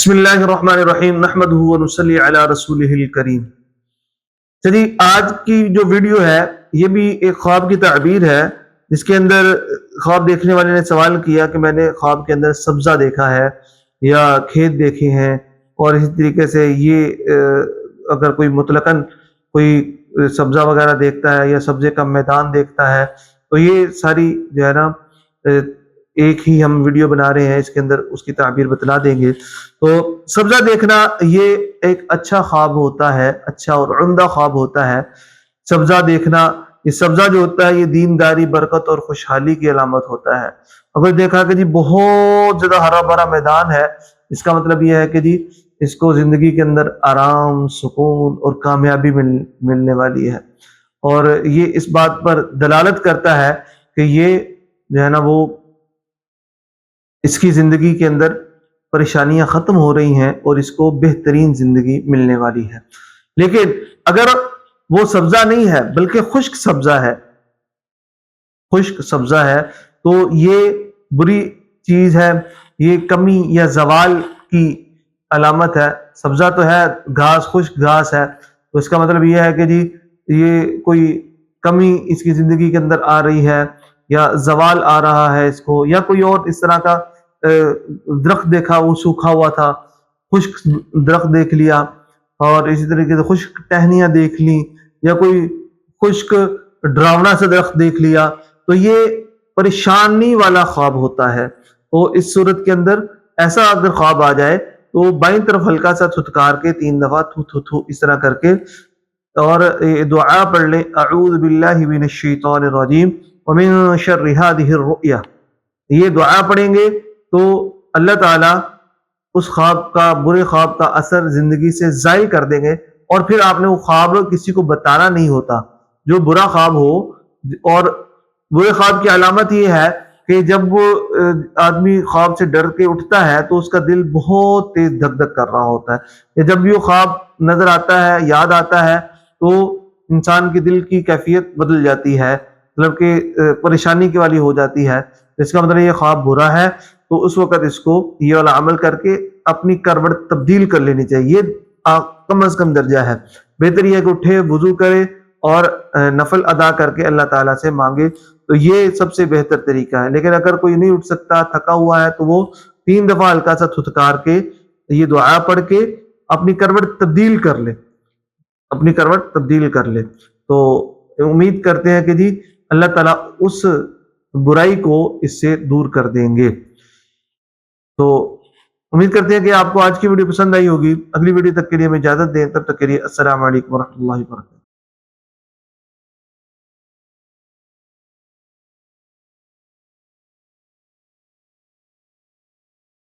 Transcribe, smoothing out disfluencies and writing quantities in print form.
بسم اللہ الرحمن الرحیم نحمدہ ونصلی علی رسولہ الکریم۔ چلیے آج کی جو ویڈیو ہے یہ بھی ایک خواب کی تعبیر ہے، جس کے اندر خواب دیکھنے والے نے سوال کیا کہ میں نے خواب کے اندر سبزہ دیکھا ہے یا کھیت دیکھے ہیں، اور اسی طریقے سے یہ اگر کوئی مطلقاً کوئی سبزہ وغیرہ دیکھتا ہے یا سبزے کا میدان دیکھتا ہے تو یہ ساری جو ہے نا ایک ہی ہم ویڈیو بنا رہے ہیں، اس کے اندر اس کی تعبیر بتلا دیں گے۔ تو سبزہ دیکھنا یہ ایک اچھا خواب ہوتا ہے، اچھا اور عمدہ خواب ہوتا ہے۔ سبزہ دیکھنا، یہ سبزہ جو ہوتا ہے یہ دینداری، برکت اور خوشحالی کی علامت ہوتا ہے۔ اگر دیکھا کہ جی بہت زیادہ ہرا بھرا میدان ہے، اس کا مطلب یہ ہے کہ جی اس کو زندگی کے اندر آرام، سکون اور کامیابی ملنے والی ہے، اور یہ اس بات پر دلالت کرتا ہے کہ یہ جو ہے نا وہ اس کی زندگی کے اندر پریشانیاں ختم ہو رہی ہیں اور اس کو بہترین زندگی ملنے والی ہے۔ لیکن اگر وہ سبزہ نہیں ہے بلکہ خشک سبزہ ہے، خشک سبزہ ہے تو یہ بری چیز ہے، یہ کمی یا زوال کی علامت ہے۔ سبزہ تو ہے گھاس، خشک گھاس ہے، تو اس کا مطلب یہ ہے کہ جی یہ کوئی کمی اس کی زندگی کے اندر آ رہی ہے، یا زوال آ رہا ہے اس کو، یا کوئی اور اس طرح کا درخت دیکھا وہ سوکھا ہوا تھا، خشک درخت دیکھ لیا، اور اسی طریقے سے خشک ٹہنیاں دیکھ لی، یا کوئی خشک ڈراونا سے درخت دیکھ لیا، تو یہ پریشانی والا خواب ہوتا ہے۔ تو اس صورت کے اندر ایسا اگر خواب آ جائے تو بائیں طرف ہلکا سا تھتکار کے 3 دفعہ تھو تھو تھو اس طرح کر کے اور دعا پڑھ لیں، اعوذ باللہ من الشیطان الرجیم ومن شر هذه الرؤیا۔ یہ دعا پڑھیں گے تو اللہ تعالیٰ اس خواب کا، برے خواب کا اثر زندگی سے زائل کر دیں گے، اور پھر آپ نے وہ خواب کسی کو بتانا نہیں ہوتا۔ جو برا خواب ہو، اور برے خواب کی علامت یہ ہے کہ جب وہ آدمی خواب سے ڈر کے اٹھتا ہے تو اس کا دل بہت تیز دھک دھک کر رہا ہوتا ہے، یا جب بھی وہ خواب نظر آتا ہے، یاد آتا ہے، تو انسان کے دل کی کیفیت بدل جاتی ہے، مطلب کہ پریشانی کی والی ہو جاتی ہے۔ اس کا مطلب یہ خواب برا ہے، تو اس وقت اس کو یہ والا عمل کر کے اپنی کروٹ تبدیل کر لینی چاہیے۔ یہ کم از کم درجہ ہے۔ بہتر یہ ہے کہ اٹھے، وضو کرے اور نفل ادا کر کے اللہ تعالیٰ سے مانگے، تو یہ سب سے بہتر طریقہ ہے۔ لیکن اگر کوئی نہیں اٹھ سکتا، تھکا ہوا ہے، تو وہ 3 دفعہ ہلکا سا تھتکار کے یہ دعا پڑھ کے اپنی کروٹ تبدیل کر لے، اپنی کروٹ تبدیل کر لے۔ تو امید کرتے ہیں کہ جی اللہ تعالیٰ اس برائی کو اس سے دور کر دیں گے۔ تو امید کرتے ہیں کہ آپ کو آج کی ویڈیو پسند آئی ہوگی۔ اگلی ویڈیو تک کے لیے ہمیں اجازت دیں، تب تک کے لیے السلام علیکم ورحمۃ اللہ وبرکاتہ۔